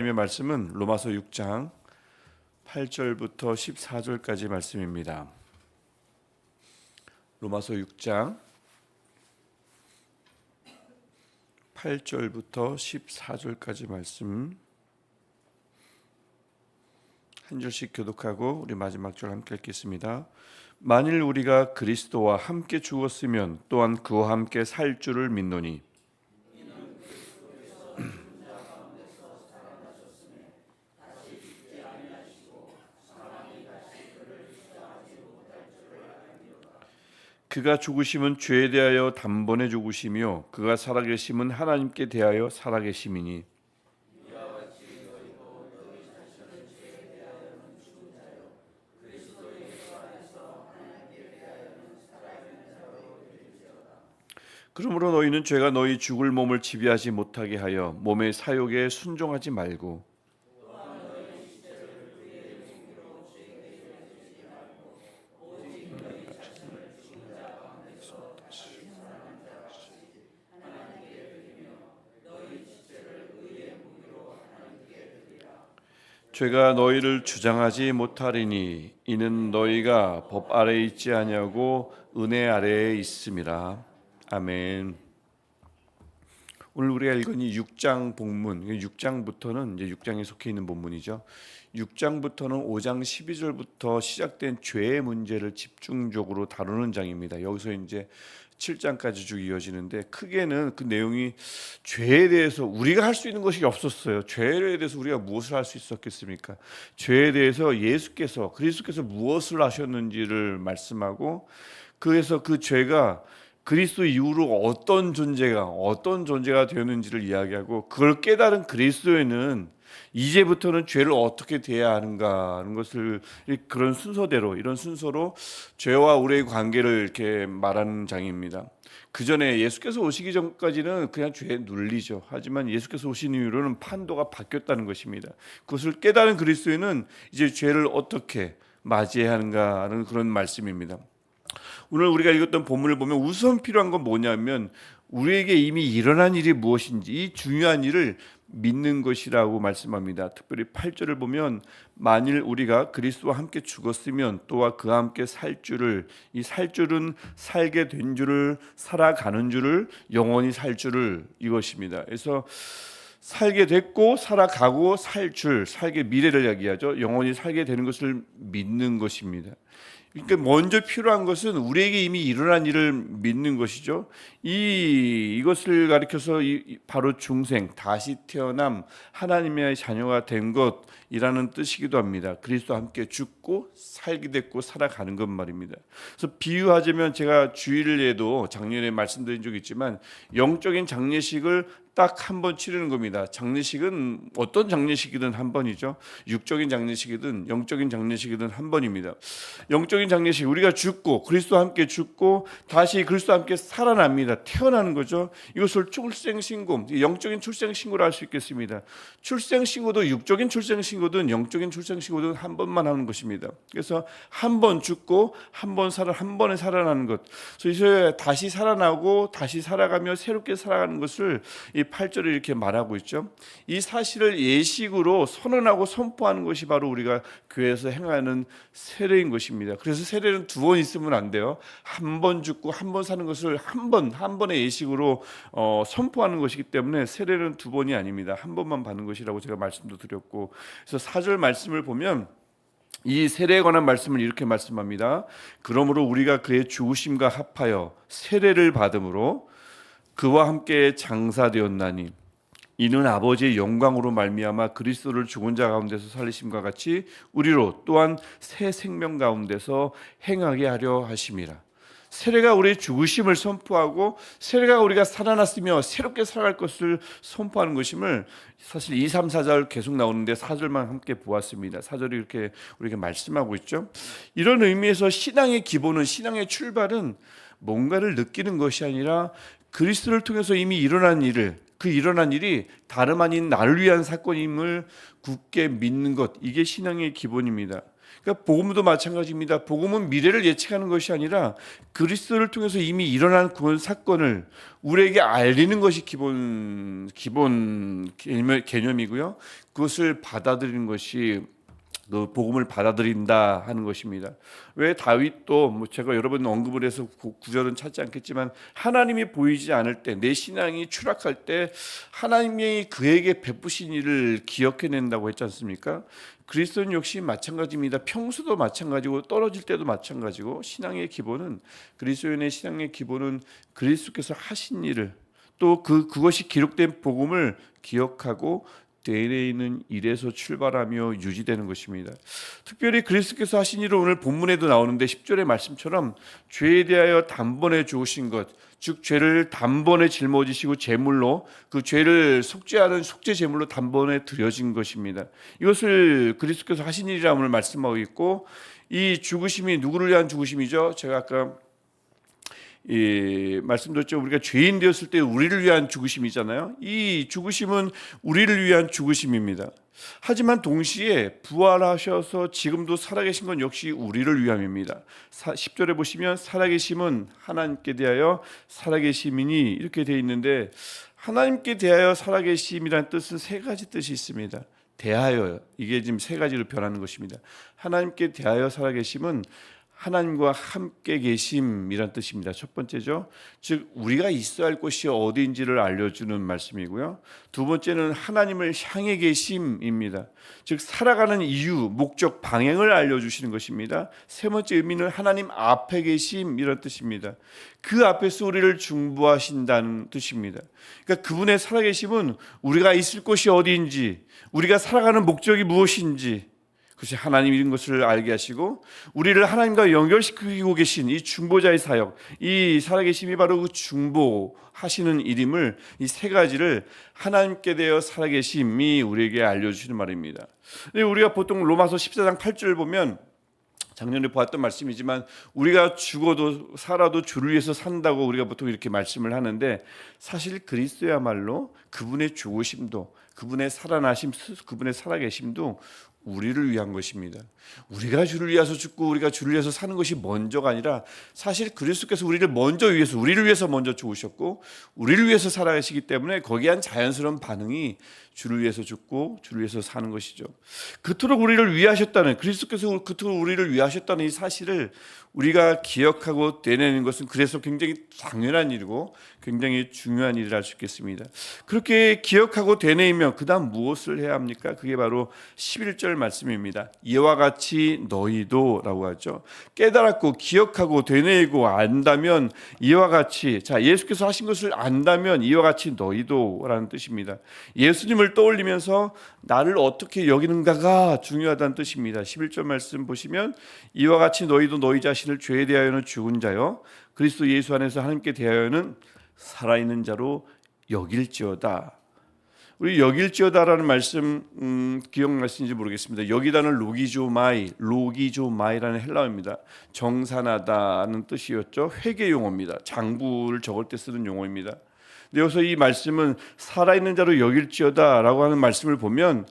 하나님의 말씀은 로마서 6장 8절부터 14절까지 말씀입니다. 로마서 6장 8절부터 14절까지 말씀 한 절씩 교독하고 우리 마지막 절 함께 읽겠습니다. 만일 우리가 그리스도와 함께 죽었으면 또한 그와 함께 살 줄을 믿노니 그가 죽으심은 죄에 대하여 단번에 죽으시며 그가 살아계심은 하나님께 대하여 살아계심이니 그러므로 너희는 죄가 너희 죽을 몸을 지배하지 못하게 하여 몸의 사욕에 순종하지 말고 죄가 너희를 주장하지 못하리니 이는 너희가 법 아래에 있지 아니하고 은혜 아래에 있음이라. 아멘. 오늘 우리가 읽은 이 6장 본문, 6장부터는 이제 6장에 속해 있는 본문이죠. 6장부터는 5장 12절부터 시작된 죄의 문제를 집중적으로 다루는 장입니다. 여기서 이제 7장까지 쭉 이어지는데 크게는 그 내용이 죄에 대해서 우리가 할 수 있는 것이 없었어요. 죄에 대해서 우리가 무엇을 할 수 있었겠습니까? 죄에 대해서 그리스도께서 무엇을 하셨는지를 말씀하고 그래서 그 죄가 그리스도 이후로 어떤 존재가 되었는지를 이야기하고 그걸 깨달은 그리스도에는 이제부터는 죄를 어떻게 대해야 하는가 하는 것을 그런 순서대로 이런 순서로 죄와 우리의 관계를 이렇게 말하는 장입니다. 그 전에 예수께서 오시기 전까지는 그냥 죄에 눌리죠. 하지만 예수께서 오신 이후로는 판도가 바뀌었다는 것입니다. 그것을 깨달은 그리스도인은 이제 죄를 어떻게 맞이해야 하는가 하는 그런 말씀입니다. 오늘 우리가 읽었던 본문을 보면 우선 필요한 건 뭐냐면 우리에게 이미 일어난 일이 무엇인지 이 중요한 일을 믿는 것이라고 말씀합니다. 특별히 8절을 보면 만일 우리가 그리스도와 함께 죽었으면 또한 그와 함께 살 줄을 이 살 줄은 살게 된 줄을 살아가는 줄을 영원히 살 줄을 이것입니다. 그래서 살게 됐고 살아가고 살게 미래를 이야기하죠. 영원히 살게 되는 것을 믿는 것입니다. 그러니까 먼저 필요한 것은 우리에게 이미 일어난 일을 믿는 것이죠. 이것을 가리켜서 바로 중생, 다시 태어남, 하나님의 자녀가 된 것이라는 뜻이기도 합니다. 그리스도와 함께 죽고 살게 됐고 살아가는 것 말입니다. 그래서 비유하자면 제가 주일에도 작년에 말씀드린 적이 있지만 영적인 장례식을 딱 한 번 치르는 겁니다. 장례식은 어떤 장례식이든 한 번이죠. 육적인 장례식이든 영적인 장례식이든 한 번입니다. 영적인 장례식 우리가 죽고 그리스도와 함께 죽고 다시 그리스도와 함께 살아납니다. 태어나는 거죠. 이것을 출생신고, 영적인 출생신고를 할 수 있겠습니다. 출생신고도 육적인 출생신고든 영적인 출생신고든 한 번만 하는 것입니다. 그래서 한 번 죽고 한 번에 살아나는 것. 그래서 다시 살아나고 다시 살아가며 새롭게 살아가는 것을 이 8절에 이렇게 말하고 있죠. 이 사실을 예식으로 선언하고 선포하는 것이 바로 우리가 교회에서 행하는 세례인 것입니다. 그래서 세례는 두 번 있으면 안 돼요. 한 번 죽고 한 번 사는 것을 한 번의 예식으로 선포하는 것이기 때문에 세례는 두 번이 아닙니다. 한 번만 받는 것이라고 제가 말씀도 드렸고, 그래서 4절 말씀을 보면 이 세례에 관한 말씀을 이렇게 말씀합니다. 그러므로 우리가 그의 죽으심과 합하여 세례를 받음으로 그와 함께 장사되었나니 이는 아버지의 영광으로 말미암아 그리스도를 죽은 자 가운데서 살리심과 같이 우리로 또한 새 생명 가운데서 행하게 하려 하심이라. 세례가 우리의 죽으심을 선포하고 세례가 우리가 살아났으며 새롭게 살아갈 것을 선포하는 것임을 사실 2, 3, 4절 계속 나오는데 4절만 함께 보았습니다. 4절이 이렇게 우리에게 말씀하고 있죠. 이런 의미에서 신앙의 기본은, 신앙의 출발은 뭔가를 느끼는 것이 아니라 그리스도를 통해서 이미 일어난 일이 다름 아닌 나를 위한 사건임을 굳게 믿는 것, 이게 신앙의 기본입니다. 그러니까 복음도 마찬가지입니다. 복음은 미래를 예측하는 것이 아니라 그리스도를 통해서 이미 일어난 그런 사건을 우리에게 알리는 것이 기본 개념이고요. 그것을 받아들이는 것이 그 복음을 받아들인다 하는 것입니다. 왜 다윗도 제가 여러 번 언급을 해서 구절은 찾지 않겠지만 하나님이 보이지 않을 때, 내 신앙이 추락할 때 하나님이 그에게 베푸신 일을 기억해낸다고 했지 않습니까? 그리스도는 역시 마찬가지입니다. 평소도 마찬가지고 떨어질 때도 마찬가지고 신앙의 기본은, 그리스도인의 신앙의 기본은 그리스도께서 하신 일을, 또 그것이 기록된 복음을 기억하고 되뇌이는 일에서 출발하며 유지되는 것입니다. 특별히 그리스도께서 하신 일은 오늘 본문에도 나오는데 10절의 말씀처럼 죄에 대하여 단번에 죽으신 것, 즉 죄를 단번에 짊어지시고 제물로, 그 죄를 속죄하는 속죄 제물로 단번에 드려진 것입니다. 이것을 그리스도께서 하신 일이라 오늘 말씀하고 있고, 이 죽으심이 누구를 위한 죽으심이죠? 제가 아까 말씀드렸죠. 우리가 죄인 되었을 때 우리를 위한 죽으심이잖아요. 이 죽으심은 우리를 위한 죽으심입니다. 하지만 동시에 부활하셔서 지금도 살아계신 건 역시 우리를 위함입니다. 10절에 보시면 살아계심은 하나님께 대하여 살아계심이니 이렇게 되어 있는데, 하나님께 대하여 살아계심이라는 뜻은 세 가지 뜻이 있습니다. 대하여, 이게 지금 세 가지로 변하는 것입니다. 하나님께 대하여 살아계심은 하나님과 함께 계심이란 뜻입니다. 첫 번째죠. 즉 우리가 있어야 할 곳이 어디인지를 알려주는 말씀이고요. 두 번째는 하나님을 향해 계심입니다. 즉 살아가는 이유, 목적, 방향을 알려주시는 것입니다. 세 번째 의미는 하나님 앞에 계심이란 뜻입니다. 그 앞에서 우리를 중보하신다는 뜻입니다. 그러니까 그분의 살아계심은 우리가 있을 곳이 어디인지, 우리가 살아가는 목적이 무엇인지, 그것이 하나님인 것을 알게 하시고 우리를 하나님과 연결시키고 계신 이 중보자의 사역, 이 살아계심이 바로 그 중보하시는 일임을, 이 세 가지를 하나님께 대하여 살아계심이 우리에게 알려주시는 말입니다. 우리가 보통 로마서 14장 8절을 보면, 작년에 보았던 말씀이지만 우리가 죽어도 살아도 주를 위해서 산다고 우리가 보통 이렇게 말씀을 하는데, 사실 그리스도야말로 그분의 죽으심도, 그분의 살아나심, 그분의 살아계심도 우리를 위한 것입니다. 우리가 주를 위해서 죽고 우리가 주를 위해서 사는 것이 먼저가 아니라, 사실 그리스도께서 우리를 위해서 먼저 죽으셨고 우리를 위해서 살아계시기 때문에 거기에 한 자연스러운 반응이 주를 위해서 죽고 주를 위해서 사는 것이죠. 그토록 우리를 위하셨다는, 그리스도께서 그토록 우리를 위하셨다는 이 사실을 우리가 기억하고 되뇌는 것은 그래서 굉장히 당연한 일이고 굉장히 중요한 일이라 할 수 있겠습니다. 그렇게 기억하고 되뇌이면 그 다음 무엇을 해야 합니까? 그게 바로 11절 말씀입니다. 이와 같이 너희도 라고 하죠. 깨달았고 기억하고 되뇌이고 안다면 이와 같이, 자, 예수께서 하신 것을 안다면 이와 같이 너희도 라는 뜻입니다. 예수님을 떠올리면서 나를 어떻게 여기는가가 중요하다는 뜻입니다. 11절 말씀 보시면 이와 같이 너희도 너희 자신을 죄에 대하여는 죽은 자요 그리스도 예수 안에서 하나님께 대하여는 살아있는 자로 여길지어다. 우리 여길지어다라는 말씀 기억나시는지 모르겠습니다. 여기다는 로기조마이라는 헬라어입니다. 정산하다는 뜻이었죠. 회계 용어입니다. 장부를 적을 때 쓰는 용어입니다. 근데 여기서 이 말씀은 살아있는 자로 여길지어다라고 하는 말씀을 보면,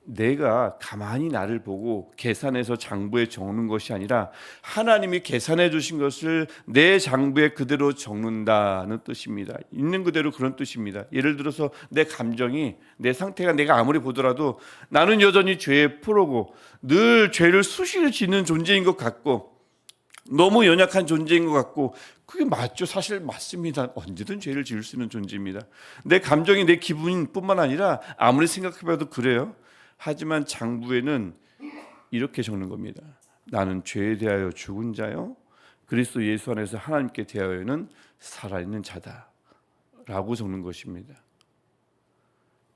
내가 가만히 나를 보고 계산해서 장부에 적는 것이 아니라 하나님이 계산해 주신 것을 내 장부에 그대로 적는다는 뜻입니다. 있는 그대로 그런 뜻입니다. 예를 들어서 내 감정이, 내 상태가 내가 아무리 보더라도 나는 여전히 죄의 프로고 늘 죄를 수시로 짓는 존재인 것 같고 너무 연약한 존재인 것 같고, 그게 맞죠. 사실 맞습니다. 언제든 죄를 지을 수 있는 존재입니다. 내 감정이, 내 기분뿐만 아니라 아무리 생각해봐도 그래요. 하지만 장부에는 이렇게 적는 겁니다. 나는 죄에 대하여 죽은 자요 그리스도 예수 안에서 하나님께 대하여는 살아있는 자다 라고 적는 것입니다.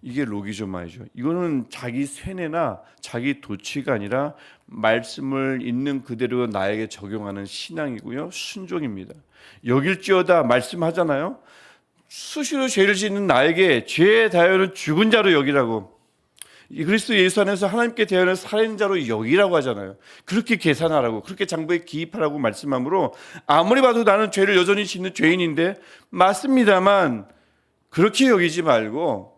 이게 로기조마이죠. 이거는 자기 쇠뇌나 자기 도취가 아니라 말씀을 있는 그대로 나에게 적용하는 신앙이고요, 순종입니다. 여길지어다 말씀하잖아요. 수시로 죄를 짓는 나에게 죄에 대하여는 죽은 자로 여기라고, 그리스도 예수 안에서 하나님께 대하여는 살아있는 자로 여기라고 하잖아요. 그렇게 계산하라고, 그렇게 장부에 기입하라고 말씀하므로, 아무리 봐도 나는 죄를 여전히 짓는 죄인인데 맞습니다만 그렇게 여기지 말고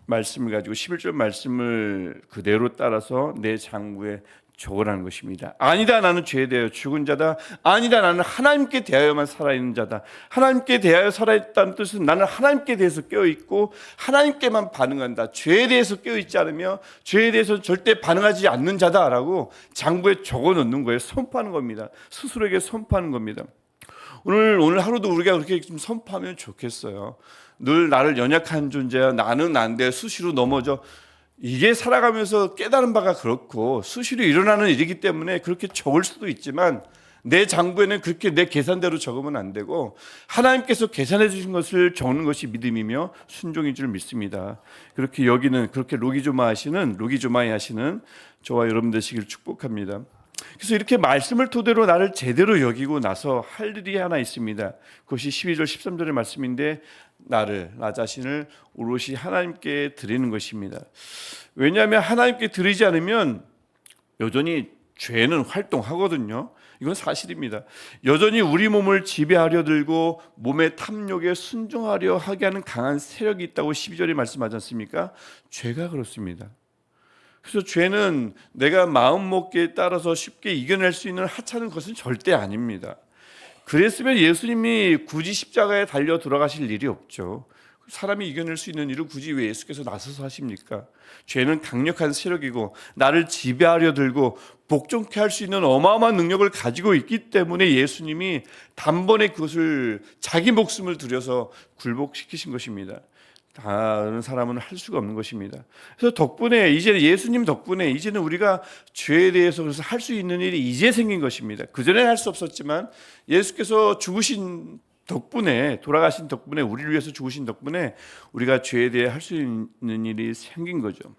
말씀을 가지고 11절 말씀을 그대로 따라서 내 장부에 적으라는 것입니다. 아니다, 나는 죄에 대하여 죽은 자다. 아니다, 나는 하나님께 대하여만 살아있는 자다. 하나님께 대하여 살아있다는 뜻은 나는 하나님께 대해서 깨어있고 하나님께만 반응한다. 죄에 대해서 깨어있지 않으며 죄에 대해서 절대 반응하지 않는 자다라고 장부에 적어놓는 거예요. 선포하는 겁니다. 스스로에게 선포하는 겁니다. 오늘 하루도 우리가 그렇게 좀 선포하면 좋겠어요. 늘 나를 연약한 존재야, 나는 안 돼, 수시로 넘어져. 이게 살아가면서 깨달은 바가 그렇고 수시로 일어나는 일이기 때문에 그렇게 적을 수도 있지만 내 장부에는 그렇게 내 계산대로 적으면 안 되고 하나님께서 계산해 주신 것을 적는 것이 믿음이며 순종인 줄 믿습니다. 그렇게 여기는 그렇게 로기조마이 하시는 저와 여러분 되시길 축복합니다. 그래서 이렇게 말씀을 토대로 나를 제대로 여기고 나서 할 일이 하나 있습니다. 그것이 12절 13절의 말씀인데 나 자신을 오롯이 하나님께 드리는 것입니다. 왜냐하면 하나님께 드리지 않으면 여전히 죄는 활동하거든요. 이건 사실입니다. 여전히 우리 몸을 지배하려 들고 몸의 탐욕에 순종하려 하게 하는 강한 세력이 있다고 12절에 말씀하지 않습니까? 죄가 그렇습니다. 그래서 죄는 내가 마음 먹기에 따라서 쉽게 이겨낼 수 있는 하찮은 것은 절대 아닙니다. 그랬으면 예수님이 굳이 십자가에 달려 돌아가실 일이 없죠. 사람이 이겨낼 수 있는 일을 굳이 왜 예수께서 나서서 하십니까? 죄는 강력한 세력이고 나를 지배하려 들고 복종케 할 수 있는 어마어마한 능력을 가지고 있기 때문에 예수님이 단번에 그것을 자기 목숨을 들여서 굴복시키신 것입니다. 다른 사람은 할 수가 없는 것입니다. 그래서 덕분에 이제 예수님 덕분에 이제는 우리가 죄에 대해서 그래서 할 수 있는 일이 이제 생긴 것입니다. 그 전에 할 수 없었지만 예수께서 죽으신 덕분에 돌아가신 덕분에 우리를 위해서 죽으신 덕분에 우리가 죄에 대해 할 수 있는 일이 생긴 거죠.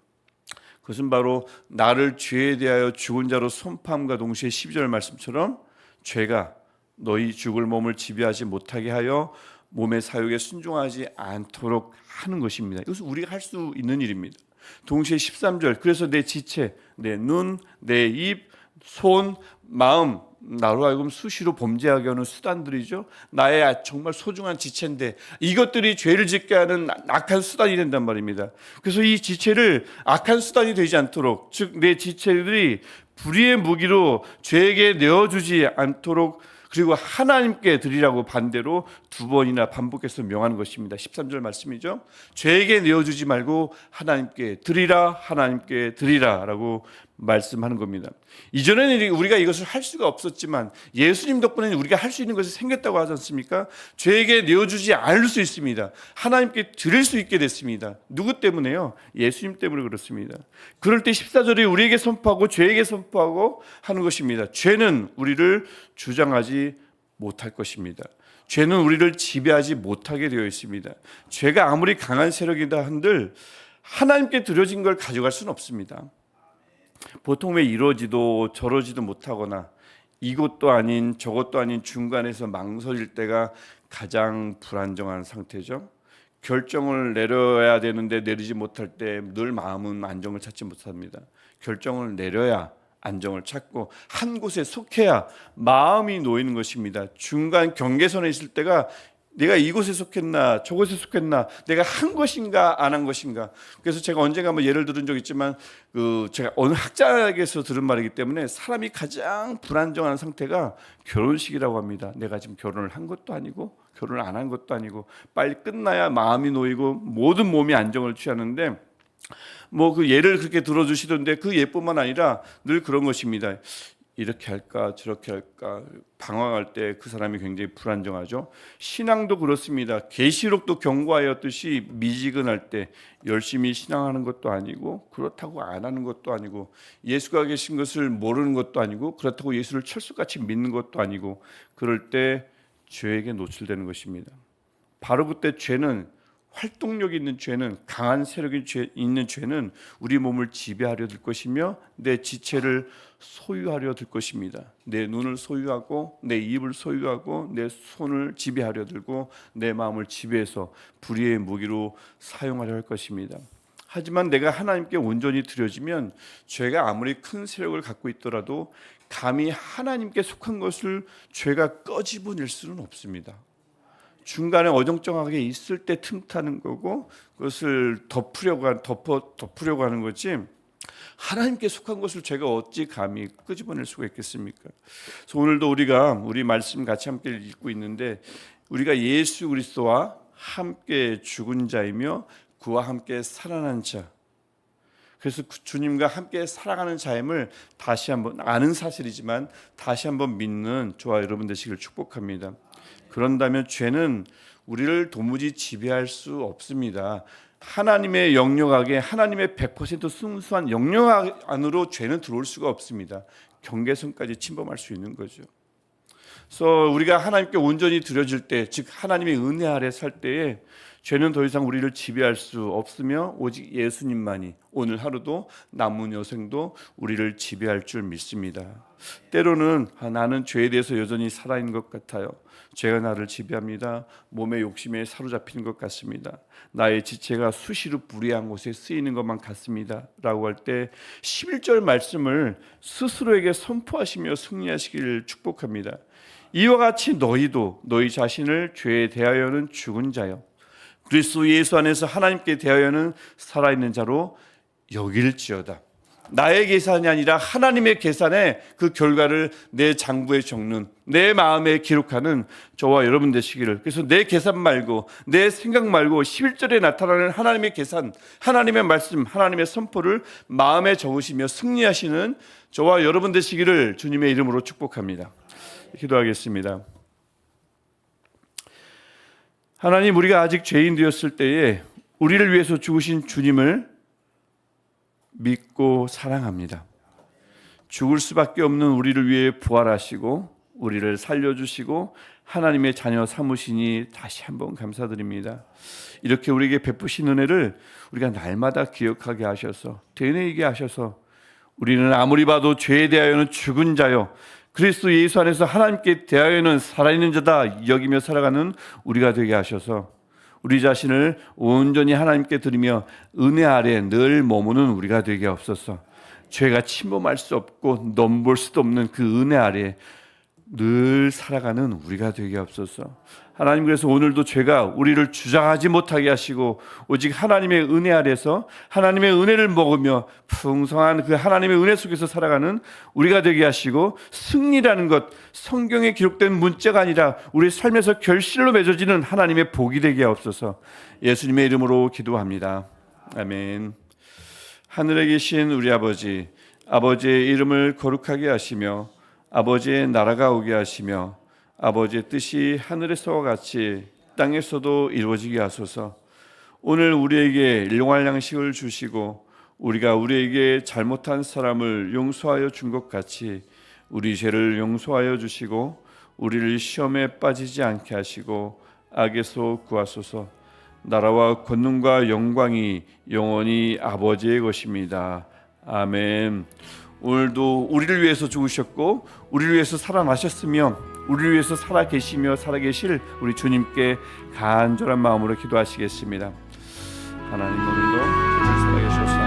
그것은 바로 나를 죄에 대하여 죽은 자로 선포함과 동시에 12절 말씀처럼 죄가 너희 죽을 몸을 지배하지 못하게 하여 몸의 사욕에 순종하지 않도록 하는 것입니다. 이것은 우리가 할 수 있는 일입니다. 동시에 13절 그래서 내 지체, 내 눈, 내 입, 손, 마음 나로 하여금 수시로 범죄하게 하는 수단들이죠. 나의 정말 소중한 지체인데 이것들이 죄를 짓게 하는 악한 수단이 된단 말입니다. 그래서 이 지체를 악한 수단이 되지 않도록 즉 내 지체들이 불의의 무기로 죄에게 내어주지 않도록 그리고 하나님께 드리라고 반대로 두 번이나 반복해서 명하는 것입니다. 13절 말씀이죠. 죄에게 내어주지 말고 하나님께 드리라, 하나님께 드리라라고 말씀하는 겁니다. 이전에는 우리가 이것을 할 수가 없었지만 예수님 덕분에 우리가 할 수 있는 것이 생겼다고 하지 않습니까? 죄에게 내어주지 않을 수 있습니다. 하나님께 드릴 수 있게 됐습니다. 누구 때문에요? 예수님 때문에 그렇습니다. 그럴 때 14절이 우리에게 선포하고 죄에게 선포하고 하는 것입니다. 죄는 우리를 주장하지 못할 것입니다. 죄는 우리를 지배하지 못하게 되어 있습니다. 죄가 아무리 강한 세력이다 한들 하나님께 드려진 걸 가져갈 수는 없습니다. 보통 왜 이러지도 저러지도 못하거나 이것도 아닌 저것도 아닌 중간에서 망설일 때가 가장 불안정한 상태죠. 결정을 내려야 되는데 내리지 못할 때 늘 마음은 안정을 찾지 못합니다. 결정을 내려야 안정을 찾고 한 곳에 속해야 마음이 놓이는 것입니다. 중간 경계선에 있을 때가 내가 이곳에 속했나 저곳에 속했나 내가 한 것인가 안 한 것인가. 그래서 제가 언젠가 한번 예를 들은 적 있지만 제가 어느 학자에게서 들은 말이기 때문에 사람이 가장 불안정한 상태가 결혼식이라고 합니다. 내가 지금 결혼을 한 것도 아니고 결혼을 안 한 것도 아니고 빨리 끝나야 마음이 놓이고 모든 몸이 안정을 취하는데 그 예를 그렇게 들어주시던데 그 예뿐만 아니라 늘 그런 것입니다. 이렇게 할까 저렇게 할까 방황할 때 그 사람이 굉장히 불안정하죠. 신앙도 그렇습니다. 계시록도 경고하였듯이 미지근할 때 열심히 신앙하는 것도 아니고 그렇다고 안 하는 것도 아니고 예수가 계신 것을 모르는 것도 아니고 그렇다고 예수를 철수같이 믿는 것도 아니고 그럴 때 죄에게 노출되는 것입니다. 바로 그때 죄는 활동력 있는 죄는 강한 세력이 있는 죄는 우리 몸을 지배하려 들 것이며 내 지체를 소유하려 들 것입니다. 내 눈을 소유하고 내 입을 소유하고 내 손을 지배하려 들고 내 마음을 지배해서 불의의 무기로 사용하려 할 것입니다. 하지만 내가 하나님께 온전히 드려지면 죄가 아무리 큰 세력을 갖고 있더라도 감히 하나님께 속한 것을 죄가 꺼집어낼 수는 없습니다. 중간에 어정쩡하게 있을 때 틈타는 거고 그것을 덮으려고 하는 거지 하나님께 속한 것을 제가 어찌 감히 끄집어낼 수가 있겠습니까? 그래서 오늘도 우리 말씀 같이 함께 읽고 있는데, 우리가 예수 그리스도와 함께 죽은 자이며 그와 함께 살아난 자, 그래서 주님과 함께 살아가는 자임을 다시 한번 아는 사실이지만 다시 한번 믿는 저와 여러분 되시기를 축복합니다. 그런다면 죄는 우리를 도무지 지배할 수 없습니다. 하나님의 영역 안에, 하나님의 100% 순수한 영역 안으로 죄는 들어올 수가 없습니다. 경계선까지 침범할 수 있는 거죠. 그래서 우리가 하나님께 온전히 드려질 때, 즉 하나님의 은혜 아래 살 때에 죄는 더 이상 우리를 지배할 수 없으며 오직 예수님만이 오늘 하루도 남은 여생도 우리를 지배할 줄 믿습니다. 때로는 나는 죄에 대해서 여전히 살아있는 것 같아요. 죄가 나를 지배합니다. 몸의 욕심에 사로잡히는 것 같습니다. 나의 지체가 수시로 불의한 곳에 쓰이는 것만 같습니다 라고 할 때 11절 말씀을 스스로에게 선포하시며 승리하시기를 축복합니다. 이와 같이 너희도 너희 자신을 죄에 대하여는 죽은 자요 그리스도 예수 안에서 하나님께 대하여는 살아있는 자로 여길지어다. 나의 계산이 아니라 하나님의 계산에 그 결과를 내 장부에 적는, 내 마음에 기록하는 저와 여러분 되시기를. 그래서 내 계산 말고, 내 생각 말고 11절에 나타나는 하나님의 계산, 하나님의 말씀, 하나님의 선포를 마음에 적으시며 승리하시는 저와 여러분 되시기를 주님의 이름으로 축복합니다. 기도하겠습니다. 하나님, 우리가 아직 죄인 되었을 때에 우리를 위해서 죽으신 주님을 믿고 사랑합니다. 죽을 수밖에 없는 우리를 위해 부활하시고 우리를 살려주시고 하나님의 자녀 삼으시니 다시 한번 감사드립니다. 이렇게 우리에게 베푸신 은혜를 우리가 날마다 기억하게 하셔서 되뇌이게 하셔서 우리는 아무리 봐도 죄에 대하여는 죽은 자요 그리스도 예수 안에서 하나님께 대하여는 살아있는 자다 여기며 살아가는 우리가 되게 하셔서 우리 자신을 온전히 하나님께 드리며 은혜 아래 늘 머무는 우리가 되게 없어서 죄가 침범할 수 없고 넘볼 수도 없는 그 은혜 아래 늘 살아가는 우리가 되게 없어서 하나님, 그래서 오늘도 죄가 우리를 주장하지 못하게 하시고 오직 하나님의 은혜 아래서 하나님의 은혜를 먹으며 풍성한 그 하나님의 은혜 속에서 살아가는 우리가 되게 하시고 승리라는 것, 성경에 기록된 문자가 아니라 우리 삶에서 결실로 맺어지는 하나님의 복이 되게 하옵소서. 예수님의 이름으로 기도합니다. 아멘. 하늘에 계신 우리 아버지, 아버지의 이름을 거룩하게 하시며 아버지의 나라가 오게 하시며 아버지의 뜻이 하늘에서와 같이 땅에서도 이루어지게 하소서. 오늘 우리에게 일용할 양식을 주시고 우리가 우리에게 잘못한 사람을 용서하여 준 것 같이 우리 죄를 용서하여 주시고 우리를 시험에 빠지지 않게 하시고 악에서 구하소서. 나라와 권능과 영광이 영원히 아버지의 것입니다. 아멘. 오늘도 우리를 위해서 죽으셨고 우리를 위해서 살아나셨으며 우리를 위해서 살아계시며 살아계실 우리 주님께 간절한 마음으로 기도하시겠습니다. 하나님, 오늘도 살아계셔서